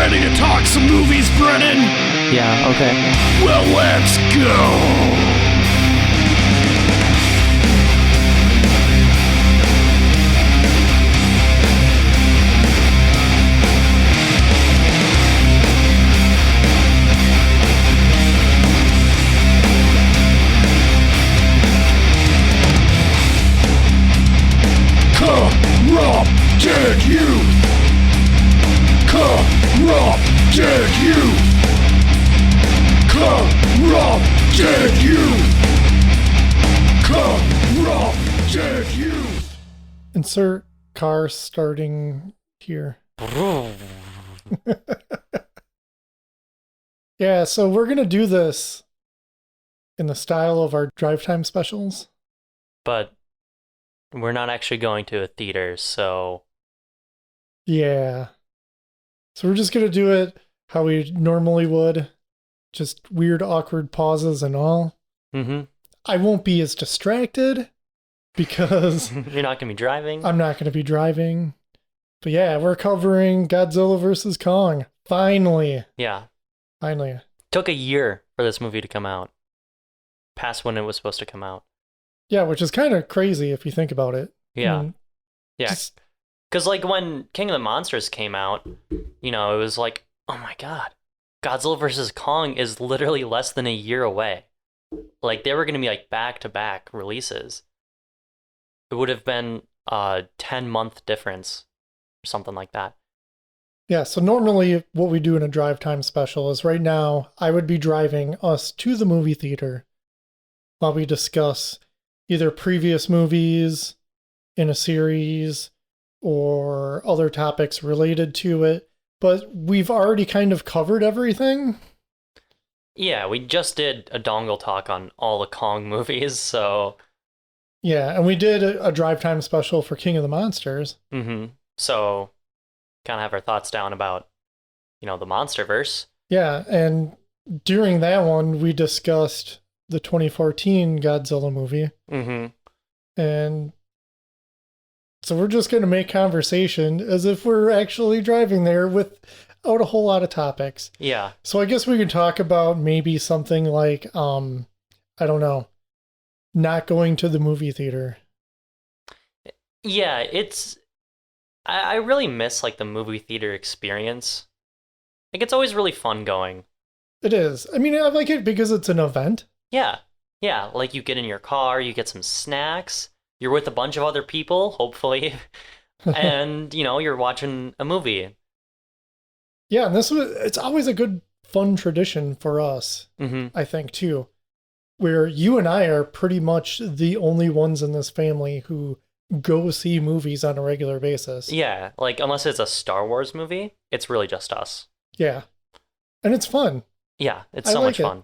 Ready to talk some movies, Brennan? Yeah, okay. Well, let's go! Corrupted youth! Corrupted youth! Corrupted youth! Corrupted youth! Insert car starting here. Yeah, so we're going to do this in the style of our drive time specials. But we're not actually going to a theater, so... Yeah. So we're just going to do it how we normally would. Just weird, awkward pauses and all. Mm-hmm. I won't be as distracted because... You're not going to be driving? I'm not going to be driving. But yeah, we're covering Godzilla vs. Kong. Finally. Yeah. Finally. Took a year for this movie to come out. Past when it was supposed to come out. Yeah, which is kind of crazy if you think about it. Yeah. I mean, Yeah. just- Because, like, when King of the Monsters came out, you know, it was like, oh my god, Godzilla vs. Kong is literally less than a year away. Like, they were going to be, like, back-to-back releases. It would have been a 10-month difference, or something like that. Yeah, so normally what we do in a drive time special is right now I would be driving us to the movie theater while we discuss either previous movies in a series or other topics related to it. But we've already kind of covered everything. Yeah, we just did a dongle talk on all the Kong movies, so... Yeah, and we did a drive time special for King of the Monsters. Mm-hmm. So, kind of have our thoughts down about, you know, the Monsterverse. Yeah, and during that one, we discussed the 2014 Godzilla movie. Mm-hmm. And so we're just going to make conversation as if we're actually driving there without a whole lot of topics. Yeah. So I guess we could talk about maybe something like, I don't know, not going to the movie theater. Yeah, it's... I really miss, like, the movie theater experience. Like, it's always really fun going. It is. I mean, I like it because it's an event. Yeah. Yeah, like, you get in your car, you get some snacks, you're with a bunch of other people, hopefully, and, you know, you're watching a movie. Yeah, and it's always a good, fun tradition for us, Mm-hmm. I think, too, where you and I are pretty much the only ones in this family who go see movies on a regular basis. Yeah, like, unless it's a Star Wars movie, it's really just us. Yeah. And it's fun. Yeah, it's I so like much it. fun.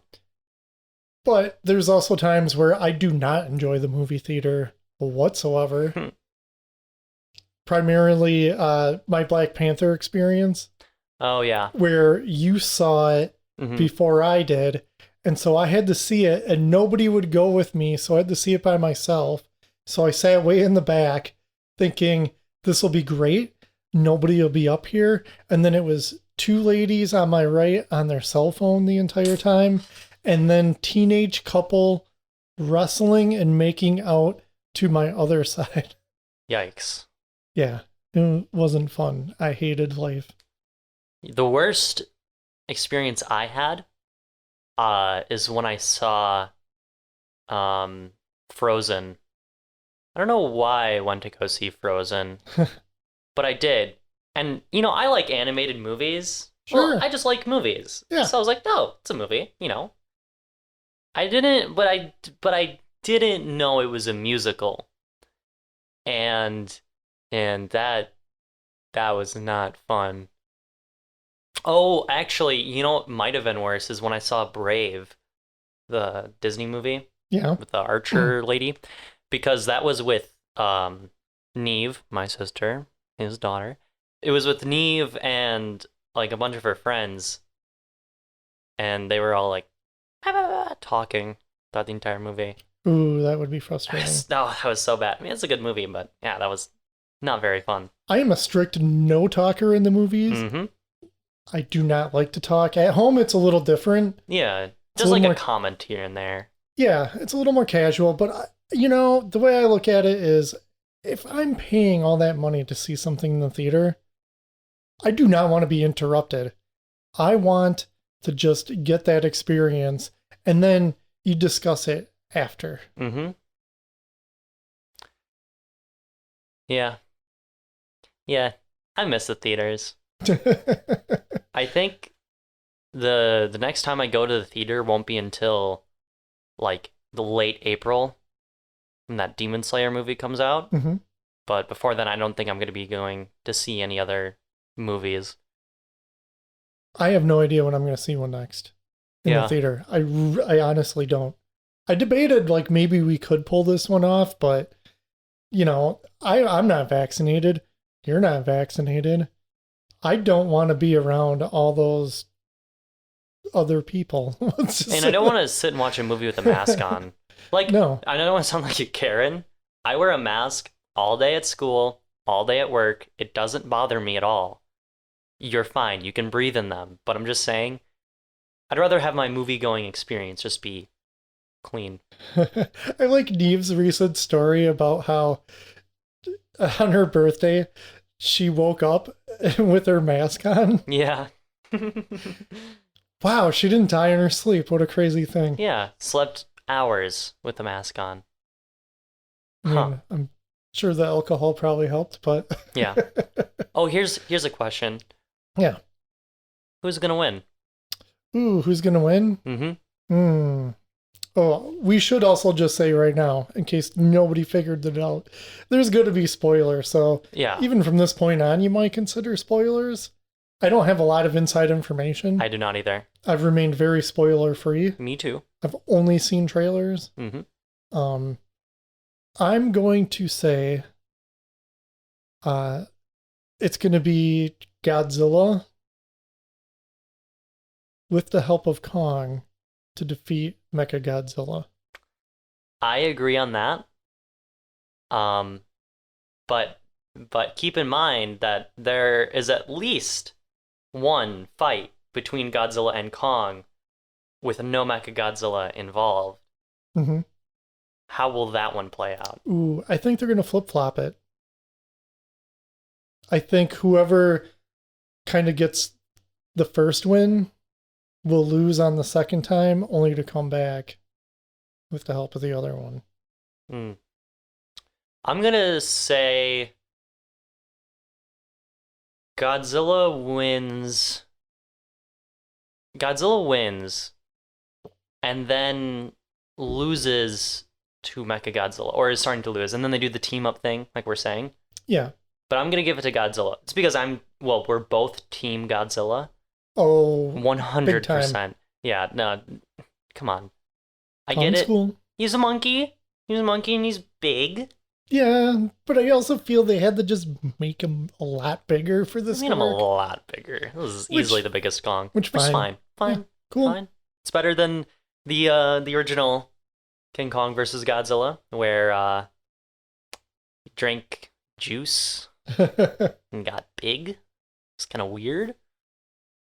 But there's also times where I do not enjoy the movie theater whatsoever. Primarily my Black Panther experience, Oh, yeah. where you saw it Mhm. before I did. And so I had to see it and nobody would go with me. So I had to see it by myself. So I sat way in the back thinking this will be great. Nobody will be up here. And then it was two ladies on my right on their cell phone the entire time. And then teenage couple wrestling and making out to my other side. Yikes. Yeah, it wasn't fun. I hated life. The worst experience I had is when I saw Frozen. I don't know why I went to go see Frozen, but I did. And, you know, I like animated movies. Sure. Well, I just like movies. Yeah. So I was like, no, it's a movie, you know. I didn't, but I didn't know it was a musical. And that was not fun. Oh, actually, you know what might have been worse is when I saw Brave, the Disney movie Yeah. with the archer lady, because that was with Neve, my sister, his daughter. It was with Neve and like a bunch of her friends, and they were all like talking throughout the entire movie. Ooh, that would be frustrating. No, that was so bad. I mean, it's a good movie, but yeah, that was not very fun. I am a strict no talker in the movies. Mm-hmm. I do not like to talk. At home, it's a little different. Yeah, It's just like a more, comment here and there. yeah, it's a little more casual. But, you know, the way I look at it is if I'm paying all that money to see something in the theater, I do not want to be interrupted. I want to just get that experience and then you discuss it after. Mm-hmm. Yeah. Yeah. I miss the theaters. I think the next time I go to the theater won't be until like the late April when that Demon Slayer movie comes out. Mhm. But before then, I don't think I'm going to be going to see any other movies. I have no idea when I'm going to see one next in Yeah. the theater. I honestly don't. I debated like maybe we could pull this one off, but you know, I'm not vaccinated. You're not vaccinated. I don't want to be around all those other people. And I don't want to sit and watch a movie with a mask on. Like, No. I don't want to sound like a Karen. I wear a mask all day at school, all day at work. It doesn't bother me at all. You're fine. You can breathe in them. But I'm just saying, I'd rather have my movie going experience just be clean. I like Neve's recent story about how on her birthday she woke up with her mask on. Yeah. Wow, she didn't die in her sleep. What a crazy thing. Yeah. Slept hours with the mask on. I mean, I'm sure the alcohol probably helped, but Yeah. Oh, here's a question. Yeah. Who's gonna win? Ooh, who's gonna win? Mm-hmm. Oh, we should also just say right now, in case nobody figured it out, there's going to be spoilers. So Yeah. even from this point on, you might consider spoilers. I don't have a lot of inside information. I do not either. I've remained very spoiler free. Me too. I've only seen trailers. Mm-hmm. I'm going to say it's going to be Godzilla with the help of Kong to defeat Mechagodzilla. I agree on that. But keep in mind that there is at least one fight between Godzilla and Kong with no Mechagodzilla involved. Mm-hmm. How will that one play out? Ooh, I think they're going to flip-flop it. I think whoever kind of gets the first win will lose on the second time, only to come back with the help of the other one. I'm gonna say Godzilla wins. Godzilla wins, and then loses to Mechagodzilla, or is starting to lose, and then they do the team up thing, like we're saying. Yeah. But I'm gonna give it to Godzilla. It's because we're both Team Godzilla. Oh, 100%. Yeah, no, come on. I get Kong's it. cool. He's a monkey. He's a monkey and he's big. Yeah, but I also feel they had to just make him a lot bigger for this. I made him a lot bigger. This is easily the biggest Kong. Which is fine. fine. Fine. Yeah, cool. Fine. It's better than the original King Kong versus Godzilla, where he drank juice and got big. It's kind of weird.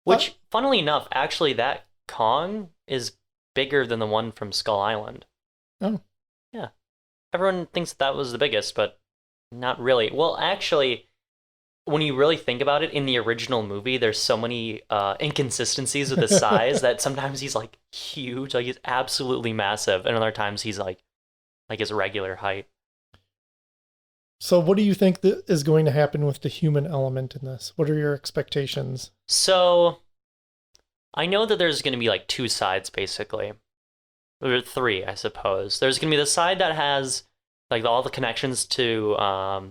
Which, funnily enough, actually, that Kong is bigger than the one from Skull Island. Oh. Yeah. Everyone thinks that was the biggest, but not really. Well, actually, when you really think about it, in the original movie, there's so many inconsistencies with his size that sometimes he's like huge, like he's absolutely massive, and other times he's like his regular height. So what do you think that is going to happen with the human element in this? What are your expectations? So, I know that there's going to be like two sides, basically. Or three, I suppose. There's going to be the side that has like all the connections to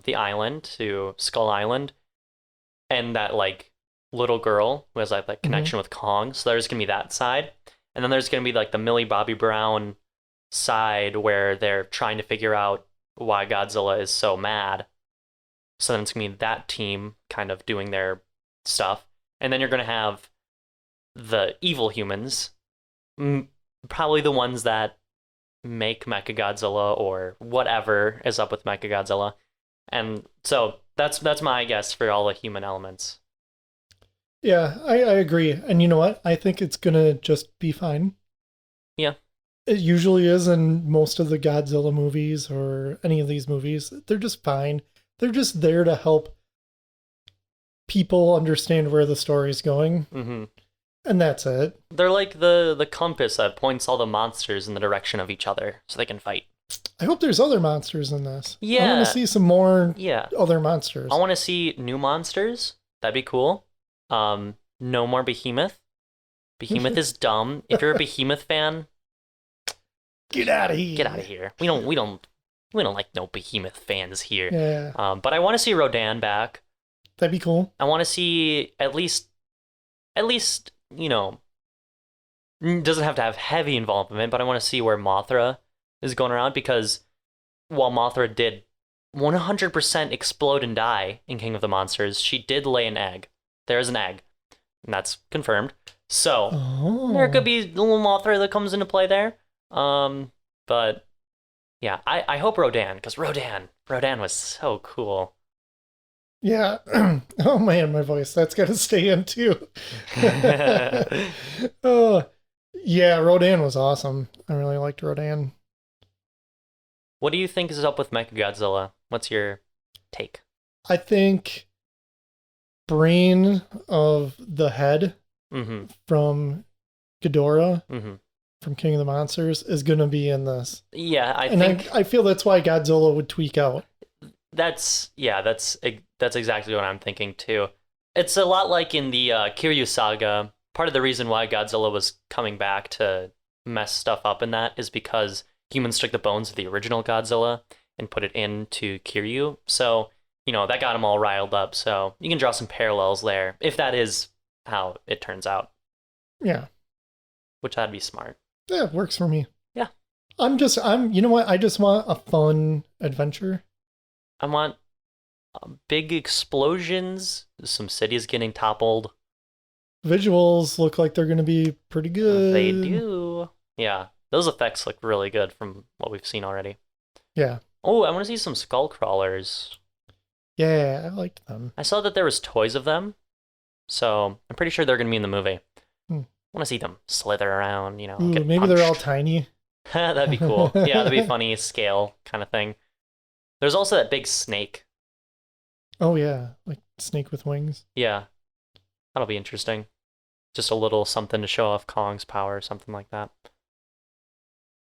the island, to Skull Island, and that like little girl who has like that connection with Kong. So there's going to be that side. And then there's going to be like the Millie Bobby Brown side where they're trying to figure out why Godzilla is so mad. So then it's going to be that team kind of doing their stuff. And then you're going to have the evil humans, probably the ones that make Mechagodzilla or whatever is up with Mechagodzilla. And so that's my guess for all the human elements. Yeah, I agree. And you know what? I think it's gonna just be fine. Yeah. It usually is in most of the Godzilla movies or any of these movies. They're just fine. They're just there to help people understand where the story's going. Mm-hmm. And that's it. They're like the compass that points all the monsters in the direction of each other so they can fight. I hope there's other monsters in this. I Yeah. want to see some more Yeah. other monsters. I want to see new monsters. That'd be cool. No more Behemoth. Behemoth is dumb. If you're a Behemoth fan, Get out of here. get out of here. We don't like no Behemoth fans here. Yeah, But I want to see Rodan back. that'd be cool. I want to see at least, you know, doesn't have to have heavy involvement, but I want to see where Mothra is going around, because while Mothra did 100% explode and die in King of the Monsters, she did lay an egg. There is an egg, and that's confirmed. So there could be a little Mothra that comes into play there. But yeah, I hope Rodan, because Rodan was so cool. Yeah. Oh man, my voice. That's got to stay in too. Oh, yeah, Rodan was awesome. I really liked Rodan. What do you think is up with Mechagodzilla? What's your take? I think brain of the head Mm-hmm. from Ghidorah Mm-hmm. from King of the Monsters is going to be in this. Yeah, I feel that's why Godzilla would tweak out. that's exactly what I'm thinking too. It's a lot like in the Kiryu saga. Part of the reason why Godzilla was coming back to mess stuff up in that is because humans took the bones of the original Godzilla and put it into Kiryu. So, that got him all riled up. So you can draw some parallels there, if that is how it turns out, Yeah. which that'd be smart. Yeah, it works for me. Yeah. You know what? I just want a fun adventure. I want big explosions, some cities getting toppled. Visuals look like they're going to be pretty good. They do. Yeah, those effects look really good from what we've seen already. Yeah. Oh, I want to see some skull crawlers. Yeah, I liked them. I saw that there was toys of them, so I'm pretty sure they're going to be in the movie. I want to see them slither around, Ooh, get maybe they're all punched. tiny. That'd be cool. Yeah, that'd be funny scale kind of thing. There's also that big snake. Oh yeah, like snake with wings. Yeah, that'll be interesting. Just a little something to show off Kong's power or something like that.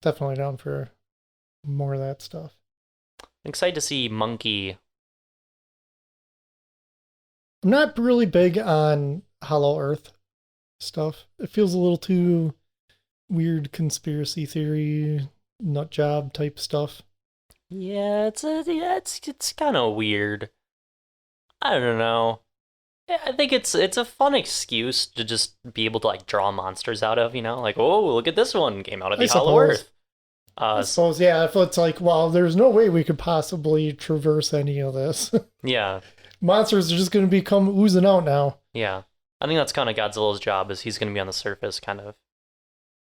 Definitely down for more of that stuff. I'm excited to see Monkey. I'm not really big on Hollow Earth stuff. It feels a little too weird conspiracy theory, nut job type stuff. Yeah, it's kind of weird. I don't know. Yeah, I think it's a fun excuse to just be able to like draw monsters out of, like, oh, look at this one came out of the Hollow Earth. I suppose, yeah, if it's like, well, there's no way we could possibly traverse any of this. Yeah, Monsters are just going to come oozing out now. yeah. I think that's kind of Godzilla's job, is he's going to be on the surface, kind of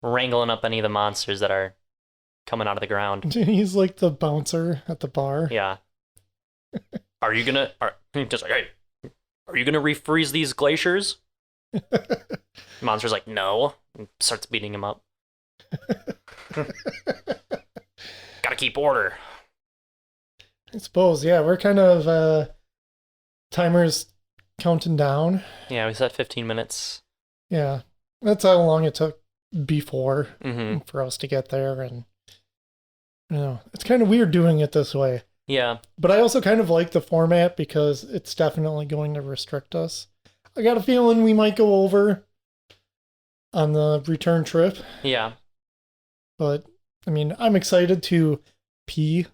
wrangling up any of the monsters that are coming out of the ground. He's like the bouncer at the bar. Yeah. Are you gonna refreeze these glaciers? Monster's like, no, and starts beating him up. Gotta keep order. I suppose, yeah, we're kind of timers counting down. Yeah, we said 15 minutes. Yeah, that's how long it took before Mm-hmm. for us to get there, and it's kind of weird doing it this way. Yeah. But I also kind of like the format because it's definitely going to restrict us. I got a feeling we might go over on the return trip, Yeah. but I mean, I'm excited to pee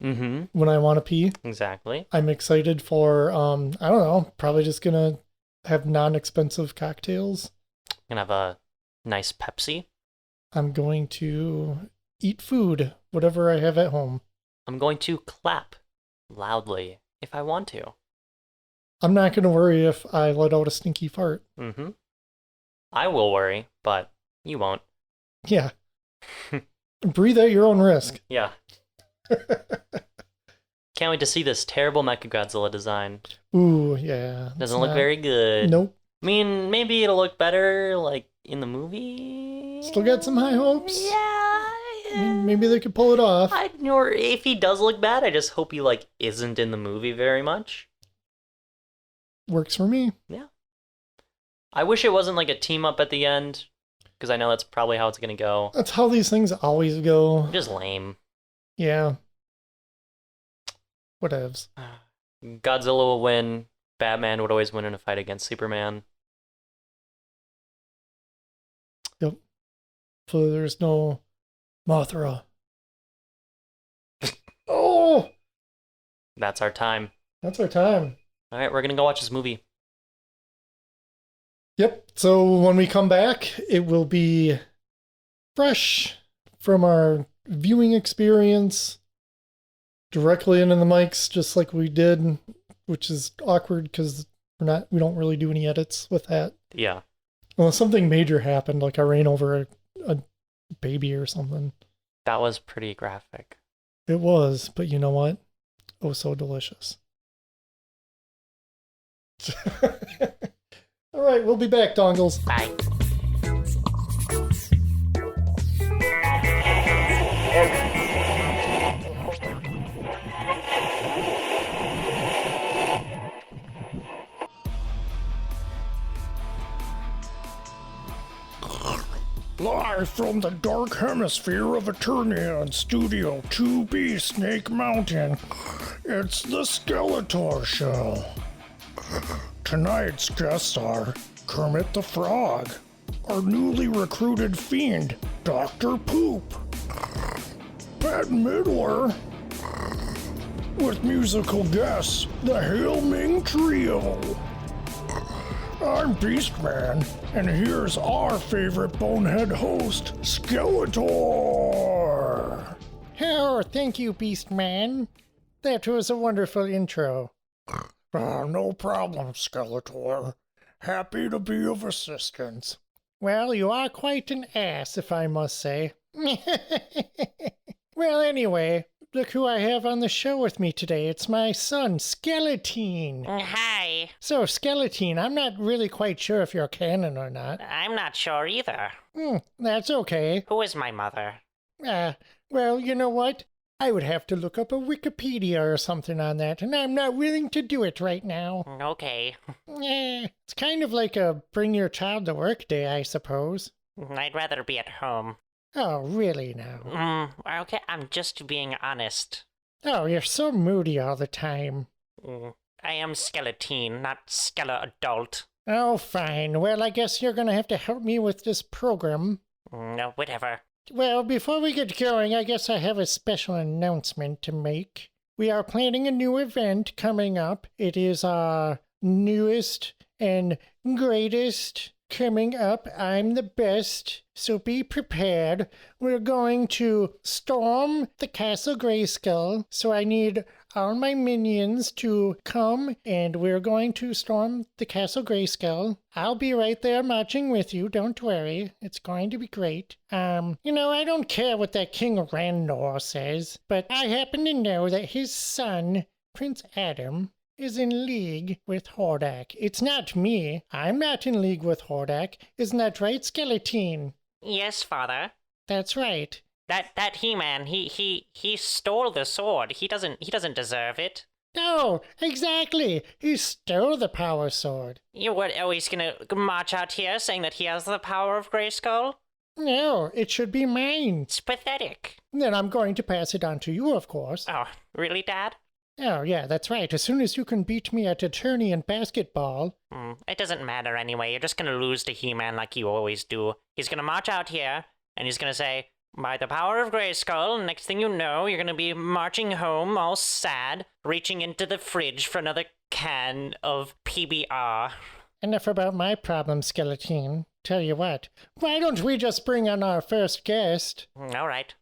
Mm-hmm. when I want to pee. Exactly. I'm excited for, I don't know, probably just gonna have non-expensive cocktails. Gonna have a nice Pepsi. I'm going to eat food, whatever I have at home. I'm going to clap loudly if I want to. I'm not gonna worry if I let out a stinky fart. Mm-hmm. I will worry, but you won't. Yeah. Breathe at your own risk. Yeah. Can't wait to see this terrible Mechagodzilla design. Ooh, yeah. Doesn't look very good. Nope. I mean, maybe it'll look better, like, in the movie. Still got some high hopes. Yeah. I mean, maybe they could pull it off. Or if he does look bad, I just hope he, like, isn't in the movie very much. Works for me. Yeah. I wish it wasn't, like, a team-up at the end, because I know that's probably how it's gonna go. That's how these things always go. Just lame. Yeah. Whatevs. Godzilla will win. Batman would always win in a fight against Superman. Yep. So there's no Mothra. Oh! That's our time. That's our time. All right, we're gonna go watch this movie. Yep. So when we come back, it will be fresh from our viewing experience, directly into the mics, just like we did, which is awkward because we don't really do any edits with that. Yeah. Unless something major happened, like I ran over a baby or something. That was pretty graphic. It was, but you know what? Oh, so delicious. All right, we'll be back, dongles. Bye. Live from the dark hemisphere of Eternia and Studio 2B Snake Mountain, it's the Skeletor Show. Tonight's guests are Kermit the Frog, our newly recruited fiend, Dr. Poop, Pat Midler, with musical guests, the Hail Ming Trio. I'm Beastman, and here's our favorite bonehead host, Skeletor! Oh, thank you, Beastman. That was a wonderful intro. No problem, Skeletor. Happy to be of assistance. Well, you are quite an ass, if I must say. Well, anyway, look who I have on the show with me today. It's my son, Skeletine. Hi. So, Skeletine, I'm not really quite sure if you're canon or not. I'm not sure either. That's okay. Who is my mother? Well, you know what? I would have to look up a Wikipedia or something on that, and I'm not willing to do it right now. Okay. It's kind of like a bring your child to work day, I suppose. I'd rather be at home. Oh, really now? Okay, I'm just being honest. Oh, you're so moody all the time. I am Skeletine, not Skele-adult. Oh, fine. Well, I guess you're gonna have to help me with this program. No, whatever. Well, before we get going, I guess I have a special announcement to make. We are planning a new event coming up. It is our newest and greatest coming up. I'm the best, so be prepared. We're going to storm the Castle Grayskull, so I need all my minions to come, and we're going to storm the Castle Grayskull. I'll be right there marching with you, don't worry. It's going to be great. I don't care what that King Randor says, but I happen to know that his son, Prince Adam, is in league with Hordak. It's not me. I'm not in league with Hordak. Isn't that right, Skeletine? Yes, father. That's right. That He-Man, he stole the sword. He doesn't deserve it. No, exactly. He stole the power sword. He's gonna march out here saying that he has the power of Grayskull? No, it should be mine. It's pathetic. Then I'm going to pass it on to you, of course. Oh, really, Dad? Oh, yeah, that's right. As soon as you can beat me at attorney and basketball. It doesn't matter anyway. You're just gonna lose to He-Man like you always do. He's gonna march out here, and he's gonna say, by the power of Grayskull, and next thing you know, you're gonna be marching home all sad, reaching into the fridge for another can of PBR. Enough about my problem, Skeletine. Tell you what, why don't we just bring on our first guest? All right.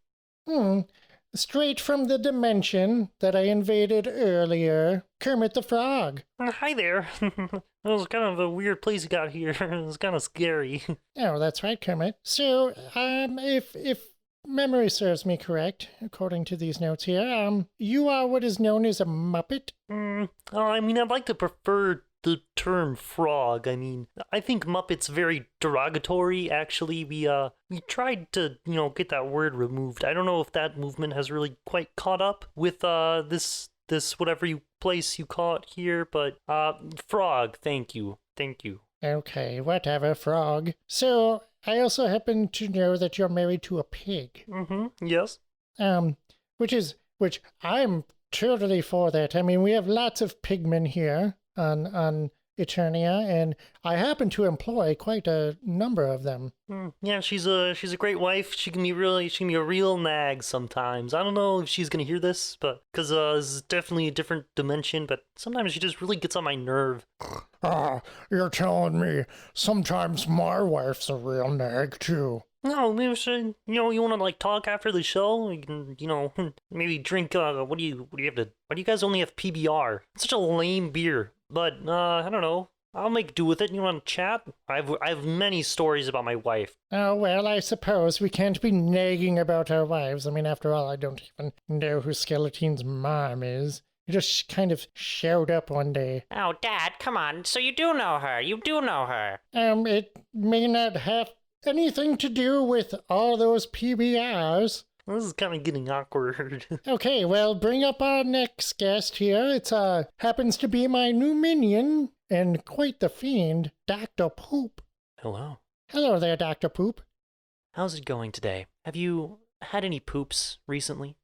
Straight from the dimension that I invaded earlier, Kermit the Frog. Hi there. That was kind of a weird place you got here. It was kind of scary. Oh, that's right, Kermit. So, if memory serves me correct, according to these notes here, you are what is known as a Muppet? I mean, I'd like to prefer the term frog. I mean, I think Muppet's very derogatory. Actually, we tried to, get that word removed. I don't know if that movement has really quite caught up with this whatever place you call it here, but frog. Thank you. Okay, whatever, frog. So, I also happen to know that you're married to a pig. Mm-hmm. Yes. Which I'm totally for that. I mean, we have lots of pigmen here on Eternia, and I happen to employ quite a number of them. Yeah, she's a great wife. She can be a real nag sometimes. I don't know if she's gonna hear this, but because this is definitely a different dimension. But sometimes she just really gets on my nerve. You're telling me sometimes my wife's a real nag too. No, maybe you want to like talk after the show? You can, maybe drink. What do you have to? Why do you guys only have PBR? It's such a lame beer. But I don't know. I'll make do with it. You want to chat? I have many stories about my wife. Oh, well, I suppose we can't be nagging about our wives. I mean, after all, I don't even know who Skeletine's mom is. You just kind of showed up one day. Oh, Dad, come on. So you do know her. You do know her. It may not have anything to do with all those PBRs. This is kind of getting awkward. Okay, well, bring up our next guest here. It's happens to be my new minion, and quite the fiend, Dr. Poop. Hello. Hello there, Dr. Poop. How's it going today? Have you had any poops recently?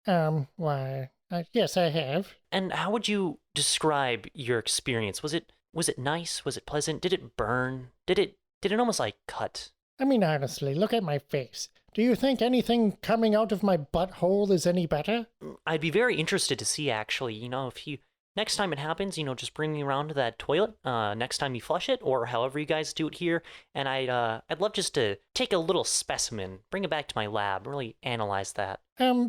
Why, yes, I have. And how would you describe your experience? Was it nice? Was it pleasant? Did it burn? Did it almost like cut? I mean, honestly, look at my face. Do you think anything coming out of my butthole is any better? I'd be very interested to see, actually. If you next time it happens, just bring me around to that toilet. Next time you flush it, or however you guys do it here, and I'd love just to take a little specimen, bring it back to my lab, really analyze that.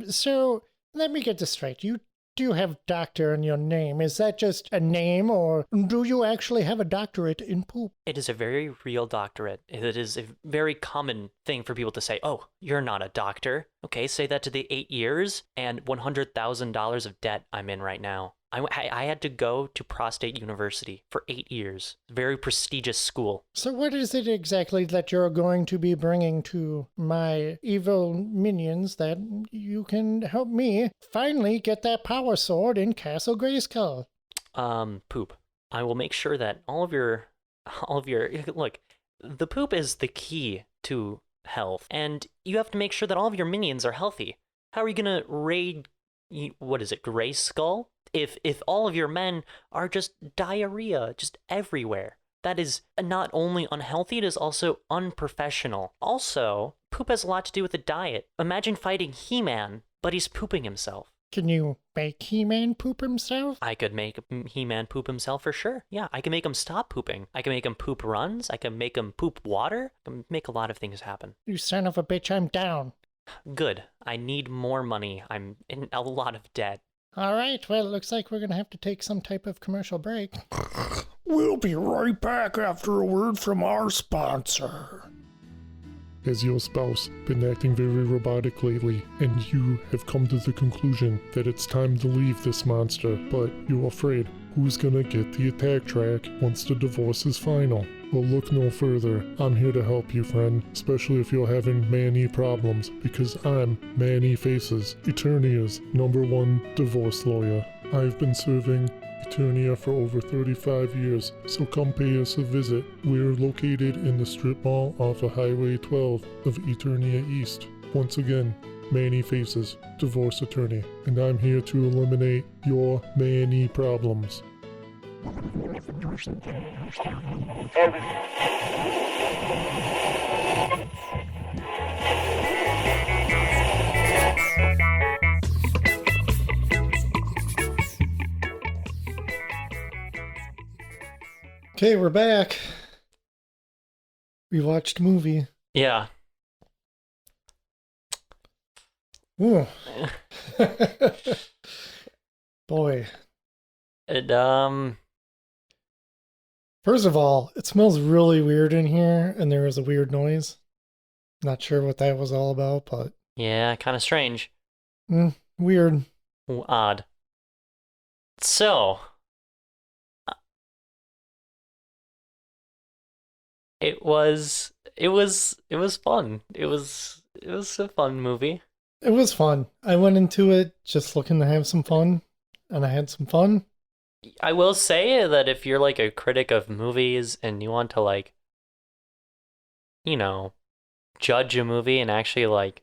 So let me get this straight. You do have doctor in your name. Is that just a name, or do you actually have a doctorate in poop? It is a very real doctorate. It is a very common thing for people to say, oh, you're not a doctor. Okay, say that to the 8 years and $100,000 of debt I'm in right now. I had to go to Prostate University for 8 years. Very prestigious school. So what is it exactly that you're going to be bringing to my evil minions that you can help me finally get that power sword in Castle Grayskull? Poop. I will make sure that all of your look, the poop is the key to health, and you have to make sure that all of your minions are healthy. How are you gonna raid, what is it, Grayskull? If all of your men are just diarrhea, just everywhere. That is not only unhealthy, it is also unprofessional. Also, poop has a lot to do with the diet. Imagine fighting He-Man, but he's pooping himself. Can you make He-Man poop himself? I could make He-Man poop himself for sure. Yeah, I can make him stop pooping. I can make him poop runs. I can make him poop water. I can make a lot of things happen. You son of a bitch, I'm down. Good. I need more money. I'm in a lot of debt. All right, well, it looks like we're going to have to take some type of commercial break. We'll be right back after a word from our sponsor. Has your spouse been acting very robotic lately, and you have come to the conclusion that it's time to leave this monster, but you're afraid who's gonna get the attack track once the divorce is final? Well, look no further. I'm here to help you, friend, especially if you're having many problems, because I'm Manny Faces, Eternia's #1 divorce lawyer. I've been serving Eternia for over 35 years, so come pay us a visit. We're located in the strip mall off of Highway 12 of Eternia East. Once again, Manny Faces, divorce attorney, and I'm here to eliminate your many problems. Okay, we're back. We watched a movie. Yeah. Ooh. Boy. And, First of all, it smells really weird in here, and there was a weird noise. Not sure what that was all about, but yeah, kind of strange. weird. Odd. So, it was fun. It was a fun movie. It was fun. I went into it just looking to have some fun, and I had some fun. I will say that if you're like a critic of movies and you want to like, you know, judge a movie and actually like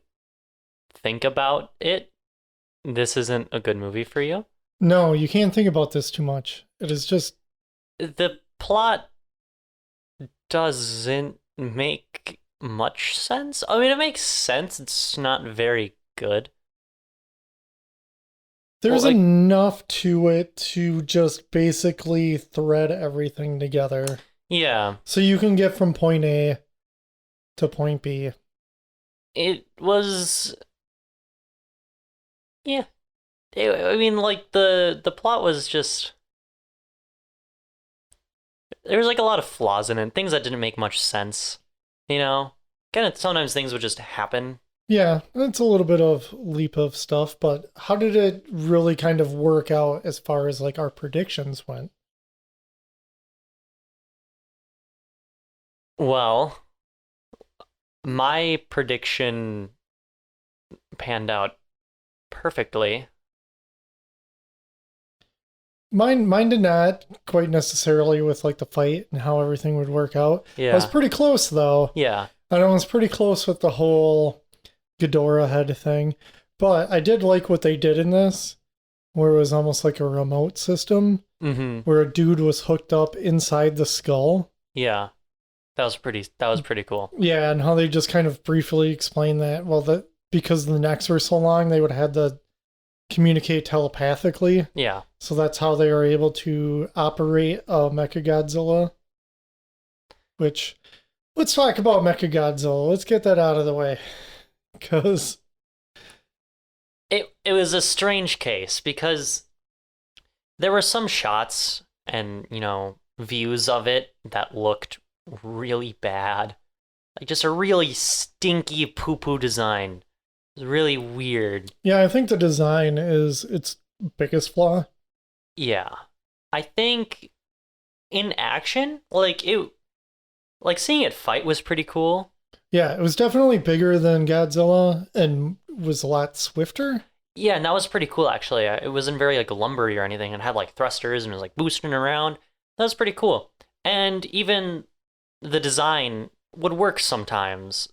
think about it, this isn't a good movie for you. No, you can't think about this too much. It is just The plot doesn't make much sense. I mean, it makes sense. It's not very good. there's Well, like- enough to it to just basically thread everything together. Yeah, So you can get from point A to point B. it was. Yeah, I mean, like the plot was just. There was like a lot of flaws in it, things that didn't make much sense. You know, kind of sometimes things would just happen. Yeah, it's a little bit of leap of stuff, but how did it really kind of work out as far as like our predictions went? Well, my prediction panned out perfectly. Mine did not quite necessarily with like the fight and how everything would work out. I was Yeah. pretty close though. Yeah. And I was pretty close with the whole Ghidorah head thing. But I did like what they did in this, where it was almost like a remote system, Mm-hmm. where a dude was hooked up inside the skull. Yeah. That was pretty cool. Yeah, and how they just kind of briefly explained that. Well, that because the necks were so long, they would have had to communicate telepathically. Yeah. So that's how they were able to operate a Mechagodzilla. Which, let's talk about Mechagodzilla. Let's get that out of the way. Because, It was a strange case because there were some shots and, views of it that looked really bad. Like just a really stinky poo-poo design. It was really weird. yeah, I think the design is its biggest flaw. Yeah. I think in action, seeing it fight was pretty cool. Yeah, it was definitely bigger than Godzilla and was a lot swifter. Yeah, and that was pretty cool actually. It wasn't very like lumbery or anything. It had like thrusters and it was like boosting around. That was pretty cool. And even the design would work sometimes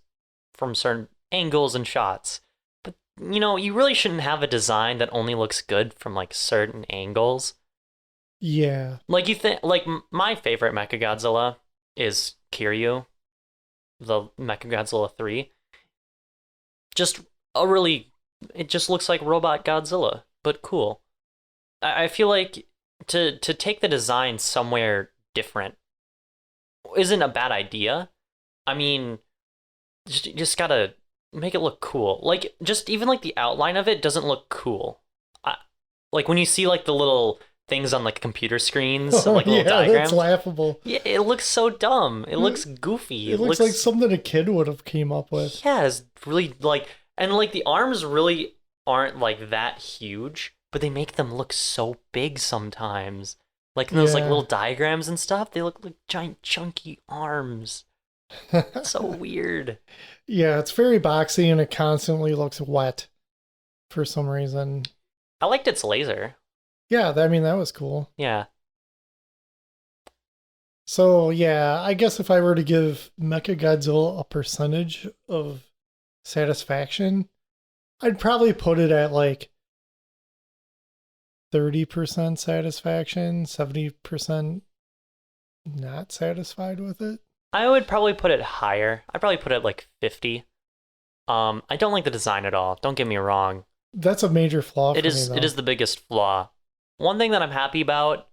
from certain angles and shots. But you really shouldn't have a design that only looks good from like certain angles. Yeah. Like you think like my favorite Mechagodzilla is Kiryu, the Mechagodzilla 3. It just looks like Robot Godzilla, but cool. I feel like to take the design somewhere different isn't a bad idea. I mean, just gotta make it look cool. Like, just even like the outline of it doesn't look cool. Like when you see like the little things on like computer screens, like little diagrams. That's laughable. Yeah, it looks so dumb. It looks goofy. It looks like something a kid would have came up with. Yeah, it's really like, and like the arms really aren't like that huge, but they make them look so big sometimes. Like in those like Yeah. little diagrams and stuff, they look like giant chunky arms. So weird. Yeah, it's very boxy and it constantly looks wet for some reason. I liked its laser. Yeah, I mean, that was cool. Yeah. So, yeah, I guess if I were to give Mechagodzilla a percentage of satisfaction, I'd probably put it at like 30% satisfaction, 70% not satisfied with it. I would probably put it higher. I'd probably put it like 50. I don't like the design at all. Don't get me wrong. That's a major flaw for It is me, it though. is the biggest flaw. One thing that I'm happy about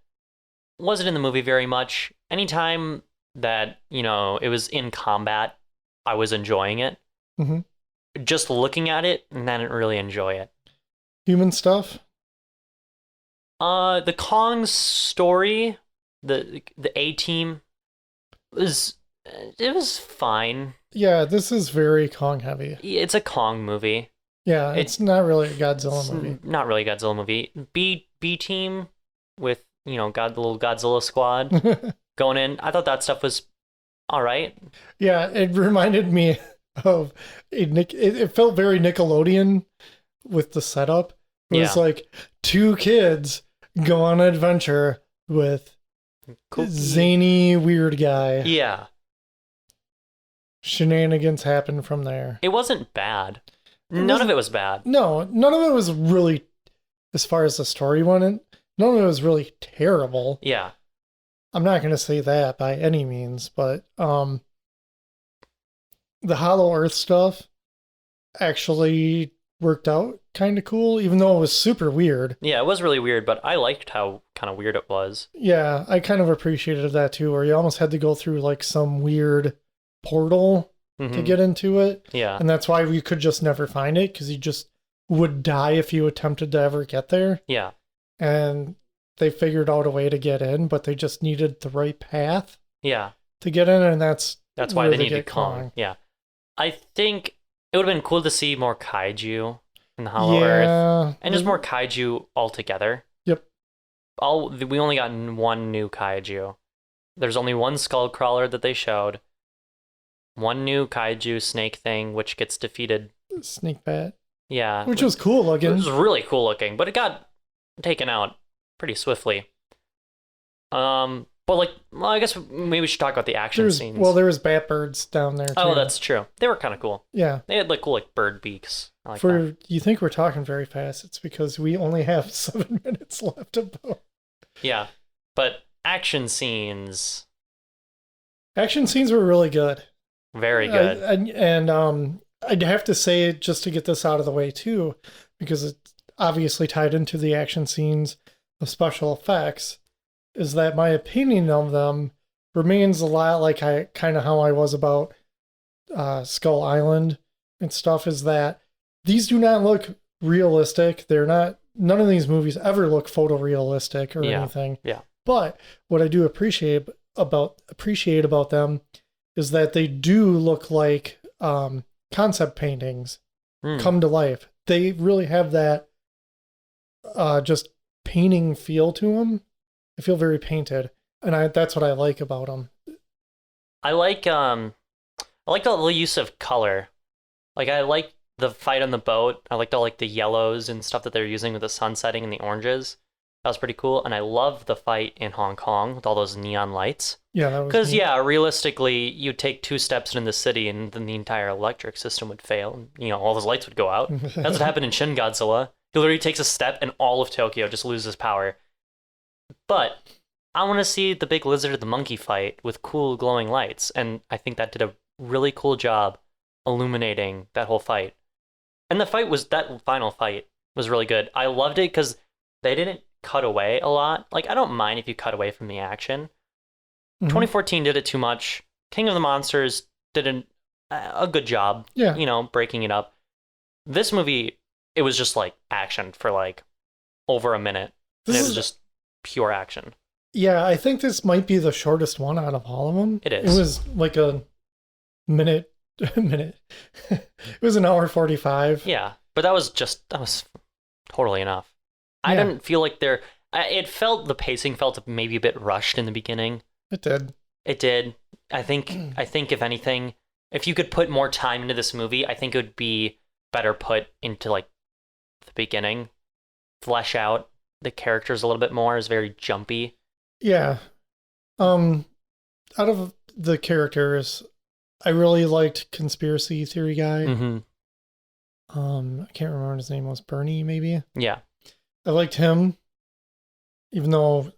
wasn't in the movie very much. Anytime that, it was in combat, I was enjoying it. Mhm. Just looking at it, and I didn't really enjoy it. Human stuff? The Kong story, the A-team was fine. Yeah, this is very Kong heavy. It's a Kong movie. Yeah, it's not really a Godzilla It's movie. not really a Godzilla movie. B team with the little Godzilla squad going in. I thought that stuff was all right. Yeah, it reminded me of it felt very Nickelodeon with the setup. It was Yeah. like two kids go on an adventure with zany weird guy. Yeah. Shenanigans happen from there. It wasn't bad. None of wasn't- it was bad. No, none of it was really, as far as the story went, none of it was really terrible. Yeah. I'm not going to say that by any means, but the Hollow Earth stuff actually worked out kind of cool, even though it was super weird. Yeah, it was really weird, but I liked how kind of weird it was. Yeah, I kind of appreciated that too, where you almost had to go through like some weird portal to Mhm. get into it. Yeah. And that's why we could just never find it, because you just would die if you attempted to ever get there. Yeah. And they figured out a way to get in, but they just needed the right path Yeah. to get in, and that's That's why where they needed get Kong. Yeah. I think it would have been cool to see more kaiju in the Hollow Earth. Yeah, And just more kaiju altogether. Yep. We only got one new kaiju. There's only one skull crawler that they showed. One new kaiju snake thing, which gets defeated. Snake bat, Yeah. which was cool It looking. was really cool looking, but it got taken out pretty swiftly. But like, well, I guess maybe we should talk about the action scenes. There was bat birds down there too. Oh, that's true. They were kind of cool. yeah. They had like cool like bird beaks. I like that. You think we're talking very fast? It's because we only have 7 minutes left about. Yeah, but action scenes, Action scenes were really good. very good. And I'd have to say, just to get this out of the way too, because it's obviously tied into the action scenes of special effects, is that my opinion of them remains a lot like how I was about Skull Island and stuff, is that these do not look realistic. They're not, none of these movies ever look photorealistic or anything. Yeah. But what I do appreciate about them is that they do look like concept paintings come to life. They really have that just painting feel to them. They feel very painted, and that's what I like about them. I like the use of color. Like I like the fight on the boat. I liked all like the yellows and stuff that they're using with the sun setting and the oranges. That was pretty cool. And I love the fight in Hong Kong with all those neon lights. Yeah, that was Because neat. yeah, realistically, you'd take 2 steps in the city and then the entire electric system would fail. And, you know, all those lights would go out. That's what happened in Shin Godzilla. He literally takes a step and all of Tokyo just loses power. But I want to see the big lizard and the monkey fight with cool glowing lights. And I think that did a really cool job illuminating that whole fight. And that final fight was really good. I loved it because they didn't cut away a lot. Like, I don't mind if you cut away from the action. Mhm. 2014 did it too much. King of the Monsters did a good job, Yeah. you know, breaking it up. This movie, it was just like action for like over a minute. And it was just pure action. Yeah, I think this might be the shortest one out of all of them. It is. It was like a minute. It was an hour 45. Yeah, but that was totally enough. I Yeah. didn't feel like the pacing felt maybe a bit rushed in the beginning. It did. It did. I think if anything, if you could put more time into this movie, I think it would be better put into like the beginning. Flesh out the characters a little bit more. Is very jumpy. Yeah. Out of the characters, I really liked Conspiracy Theory Guy. Mm-hmm. I can't remember what his name was. Bernie, maybe? Yeah. I liked him, even though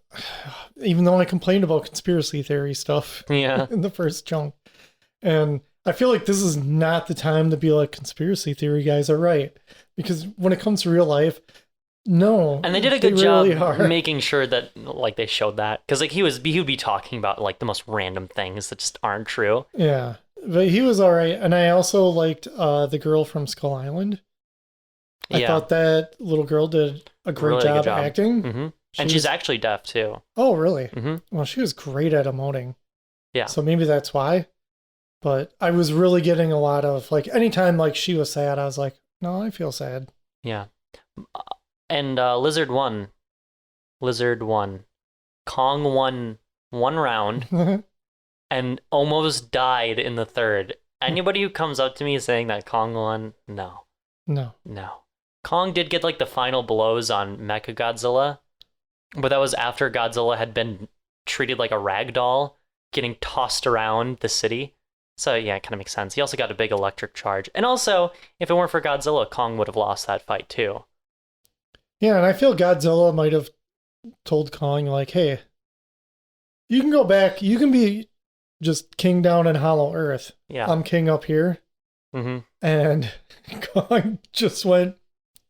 I complained about conspiracy theory stuff Yeah. in the first chunk. And I feel like this is not the time to be like, conspiracy theory guys are right. Because when it comes to real life, no. And they did a good really job are. making sure that like they showed that, because like he would be talking about like the most random things that just aren't true. Yeah. But he was all right. And I also liked the girl from Skull Island. I thought that little girl did a great Really good job job. acting. Mm-hmm. And she's actually deaf too. Oh, really? Mm-hmm. Well, she was great at emoting. Yeah. So maybe that's why. But I was really getting a lot of, like, anytime like she was sad, I was like, no, I feel sad. Yeah. And Lizard won. Kong won one round. and almost died in the third. Anybody who comes up to me saying that Kong won, no. No. Kong did get like the final blows on Mechagodzilla, but that was after Godzilla had been treated like a rag doll, getting tossed around the city. So yeah, it kind of makes sense. He also got a big electric charge. And also, if it weren't for Godzilla, Kong would have lost that fight too. Yeah, and I feel Godzilla might have told Kong, like, hey, you can go back. You can be just king down in Hollow Earth. Yeah. I'm king up here. Mm-hmm. And Kong just went,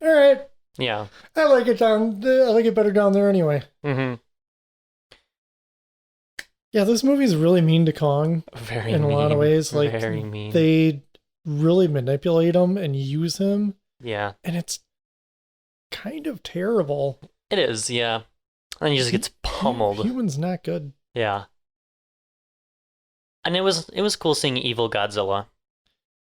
all right, Yeah. I like it better down there anyway. Mm-hmm. Yeah, this movie is really mean to Kong Very in mean. a lot of ways. Like, very mean. they really manipulate him and use him, Yeah. and it's kind of terrible. It is, yeah. And he just gets pummeled. Human's not good. Yeah. And it was cool seeing evil Godzilla.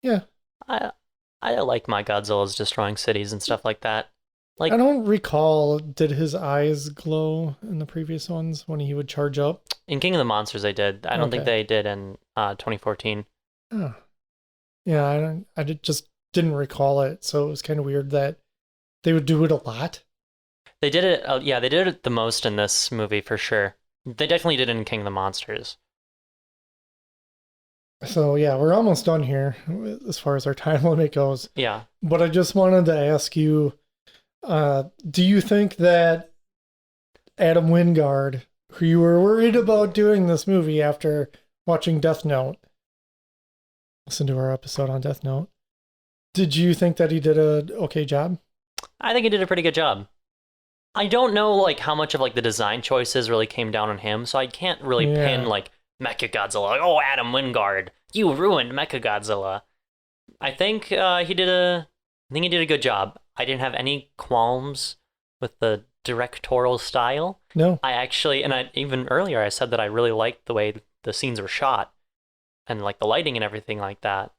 Yeah. I like my Godzillas destroying cities and stuff like that. Like, I don't recall, did his eyes glow in the previous ones when he would charge up? in King of the Monsters they did. I don't think Okay. they did in 2014. Oh. Yeah, just didn't recall it, so it was kind of weird that they would do it a lot. They did it, yeah, they did it the most in this movie for sure. They definitely did it in King of the Monsters. So yeah, we're almost done here as far as our time limit goes. Yeah. But I just wanted to ask you, do you think that Adam Wingard, who you were worried about doing this movie after watching Death Note, listen to our episode on Death Note, did you think that he did a okay job? I think he did a pretty good job. I don't know like how much of like the design choices really came down on him, so I can't really Yeah. pin like Mechagodzilla. Like, oh, Adam Wingard, you ruined Mechagodzilla. I think he did a good job. I didn't have any qualms with the directorial style. No. I actually, and even earlier I said that I really liked the way the scenes were shot and like the lighting and everything like that.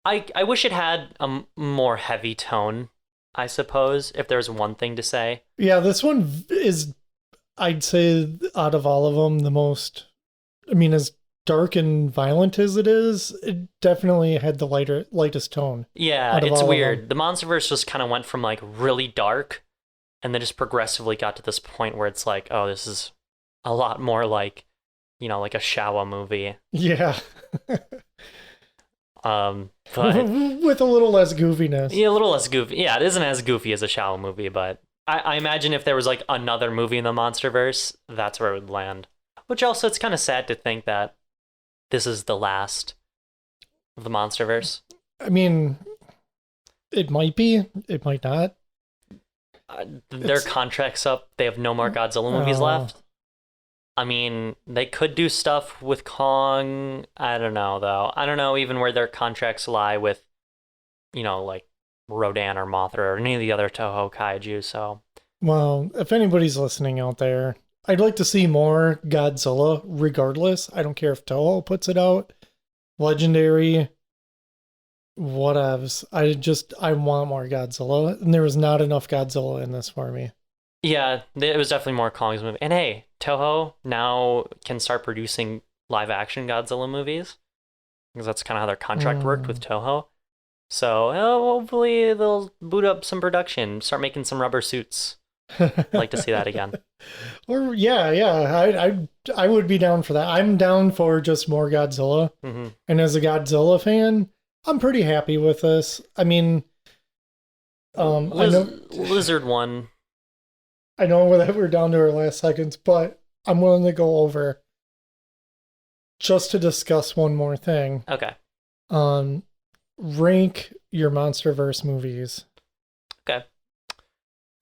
I wish it had a more heavy tone, I suppose, if there's one thing to say. Yeah, this one is, I'd say, out of all of them, the most, I mean, as dark and violent as it is, it definitely had the lightest tone. Yeah, Out of it's all of weird. them. The Monsterverse just kind of went from like really dark and then just progressively got to this point where it's like, oh, this is a lot more like, like a Showa movie. Yeah. But With a little less goofiness. yeah, a little less goofy. Yeah, it isn't as goofy as a Showa movie, but I imagine if there was like another movie in the Monsterverse, that's where it would land. Which also, it's kind of sad to think that this is the last of the Monsterverse. I mean, it might be, it might not. Their It's- contract's up. They have no more Godzilla movies Oh. left. I mean, they could do stuff with Kong. I don't know, though. I don't know even where their contracts lie with, like Rodan or Mothra or any of the other Toho kaiju. So, Well, if anybody's listening out there, I'd like to see more Godzilla regardless. I don't care if Toho puts it out, Legendary, whatevs. I want more Godzilla, and there was not enough Godzilla in this for me. yeah, it was definitely more Kong's movie. And hey, Toho now can start producing live action Godzilla movies because that's kind of how their contract worked with Toho. So hopefully they'll boot up some production, start making some rubber suits. I'd like to see that again. Or yeah, I would be down for that. I'm down for just more Godzilla, Hmm. and as a Godzilla fan, I'm pretty happy with this. I mean, I know. Lizard one. I know that we're down to our last seconds, but I'm willing to go over just to discuss one more thing. Okay. Rank your MonsterVerse movies. Okay.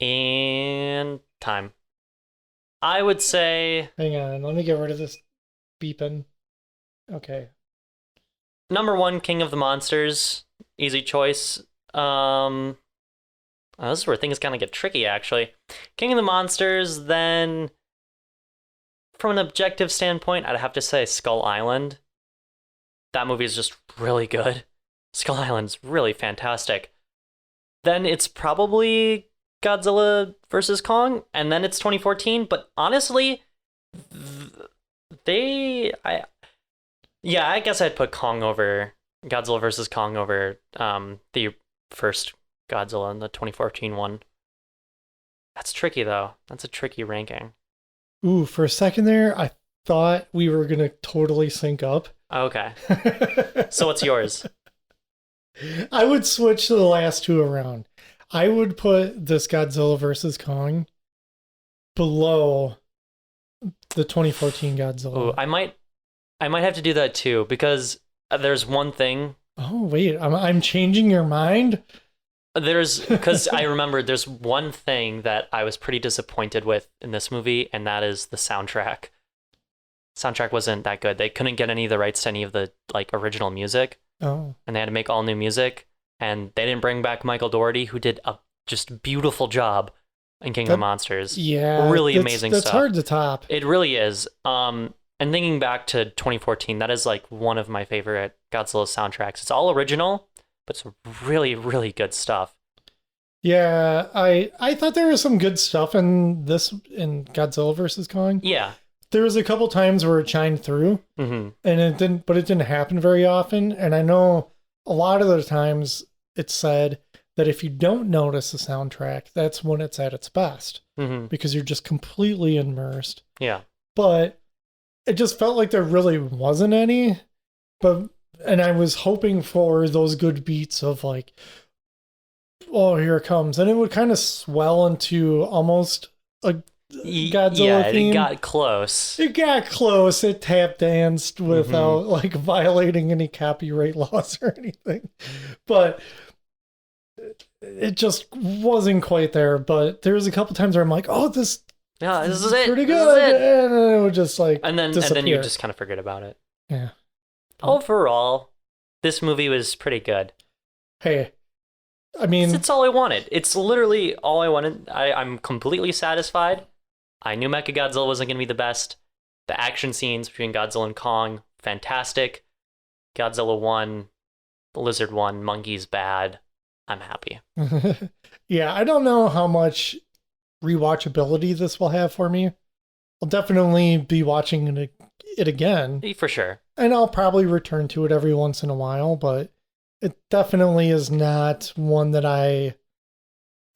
And time. I would say Hang on, let me get rid of this beeping. Okay. number 1, King of the Monsters. Easy choice. This is where things kind of get tricky, actually. King of the Monsters, then from an objective standpoint, I'd have to say Skull Island. That movie is just really good. Skull Island's really fantastic. Then it's probably Godzilla vs. Kong, and then it's 2014. But honestly, I guess I'd put Kong over Godzilla versus Kong over the first Godzilla in the 2014 one. That's tricky though. That's a tricky ranking. Ooh, for a second there, I thought we were gonna totally sync up. Okay. So what's yours? I would switch the last two around. I would put this Godzilla versus Kong below the 2014 Godzilla. Ooh, I might have to do that too because there's one thing. Oh wait, I'm changing your mind. Because I remember there's one thing that I was pretty disappointed with in this movie, and that is the soundtrack. Soundtrack wasn't that good. They couldn't get any of the rights to any of the like original music. Oh. And they had to make all new music, and they didn't bring back Michael Dougherty, who did a just beautiful job in King of the Monsters. Yeah, really amazing that's stuff. That's hard to top. It really is. And thinking back to 2014, that is like one of my favorite Godzilla soundtracks. It's all original, but it's really, really good stuff. Yeah, I thought there was some good stuff in Godzilla versus Kong. Yeah. There was a couple times where it shined through, Mm-hmm. and it didn't happen very often. And I know a lot of the times it's said that if you don't notice the soundtrack, that's when it's at its best Mm-hmm. because you're just completely immersed. Yeah. But it just felt like there really wasn't any. And I was hoping for those good beats of like, oh, here it comes, and it would kind of swell into almost a Godzilla theme. It got close. It got close. It tap danced without like violating any copyright laws or anything, but it just wasn't quite there. But there was a couple times where I'm like, oh, this is it. Pretty This good, is it. and then it would just like And then you just kind of forget about it. Yeah. Overall, this movie was pretty good. Hey, I mean, It's all I wanted. It's literally all I wanted. I'm completely satisfied. I knew Mechagodzilla wasn't going to be the best. The action scenes between Godzilla and Kong, fantastic. Godzilla won. The lizard won. Monkey's bad. I'm happy. yeah, I don't know how much rewatchability this will have for me. I'll definitely be watching it again, For sure. and I'll probably return to it every once in a while, but it definitely is not one that I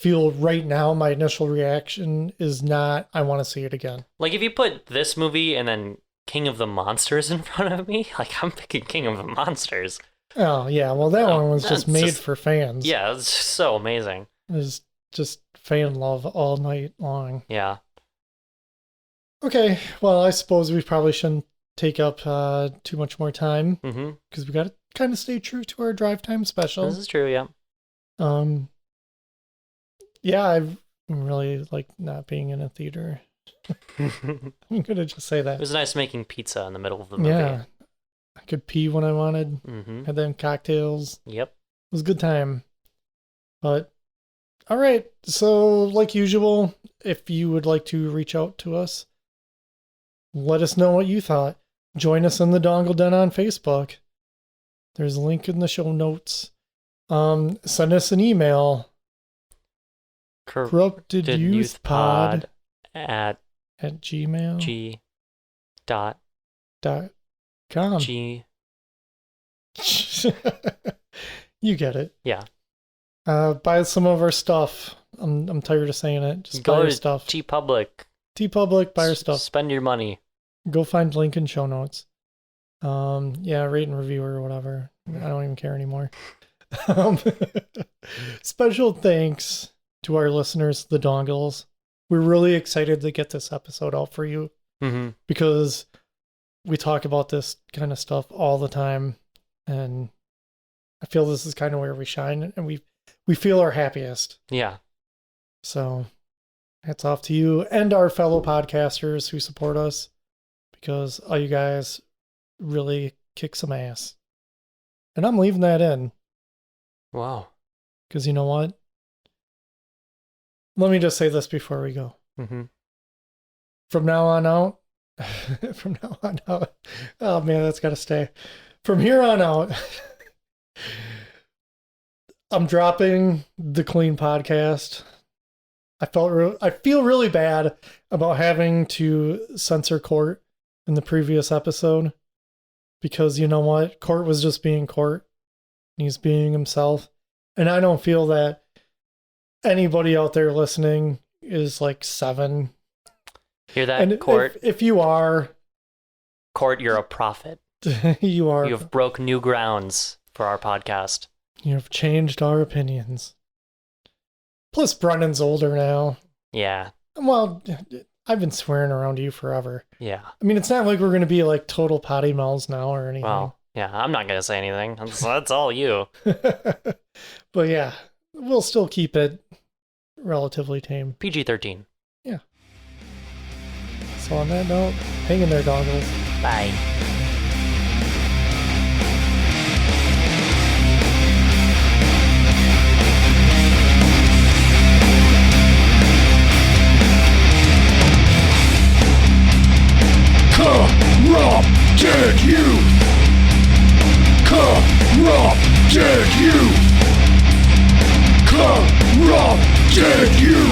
feel right now. My initial reaction is not, I want to see it again. Like, if you put this movie and then King of the Monsters in front of me, like, I'm picking King of the Monsters. Oh, yeah. Well, that one was that's just made just- for fans. Yeah, it's so amazing. It was just fan love all night long. Yeah. Okay. Well, I suppose we probably shouldn't take up too much more time Mm-hmm. because we got to kind of stay true to our drive time special. This is true, yeah. Yeah, I'm really like not being in a theater. I'm gonna just say It that. was nice making pizza in the middle of the movie. Yeah, I could pee when I wanted. Mm-hmm. Had them cocktails. Yep. It was a good time. But all right, so like usual, if you would like to reach out to us, let us know what you thought. Join us in the Dongle Den on Facebook. There's a link in the show notes. Send us an email. corruptedyouthpod at gmail.com. g dot g. You get it. Yeah. Buy some of our stuff. I'm tired of saying it. Just buy Go our to stuff. TeePublic. TeePublic, buy our stuff. Spend your money. Go find link in show notes. Yeah, rate and review or whatever. I don't even care anymore. Special thanks to our listeners, the Dongles. We're really excited to get this episode out for you Mm-hmm. because we talk about this kind of stuff all the time, and I feel this is kind of where we shine and we feel our happiest. Yeah. So hats off to you and our fellow podcasters who support us, because all you guys really kick some ass. And I'm leaving that in Wow. because you know what? Let me just say this before we go. Mm-hmm. From now on out, oh man, that's got to stay. From here on out, I'm dropping the Clean podcast. I feel really bad about having to censor court in the previous episode. Because you know what? Court was just being Court. He's being himself. And I don't feel that anybody out there listening is like 7. Hear that, And Court? if you are, Court, you're a prophet. you are. You have broke new grounds for our podcast. You have changed our opinions. Plus, Brennan's older now. Yeah. Well, I've been swearing around you forever. Yeah. I mean, it's not like we're going to be like total potty mouths now or anything. Well, yeah, I'm not going to say anything. That's all you. But yeah, we'll still keep it relatively tame. PG-13. Yeah. So on that note, hang in there, doggles. Bye. Corrupted youth! Corrupted youth! Corrupted youth!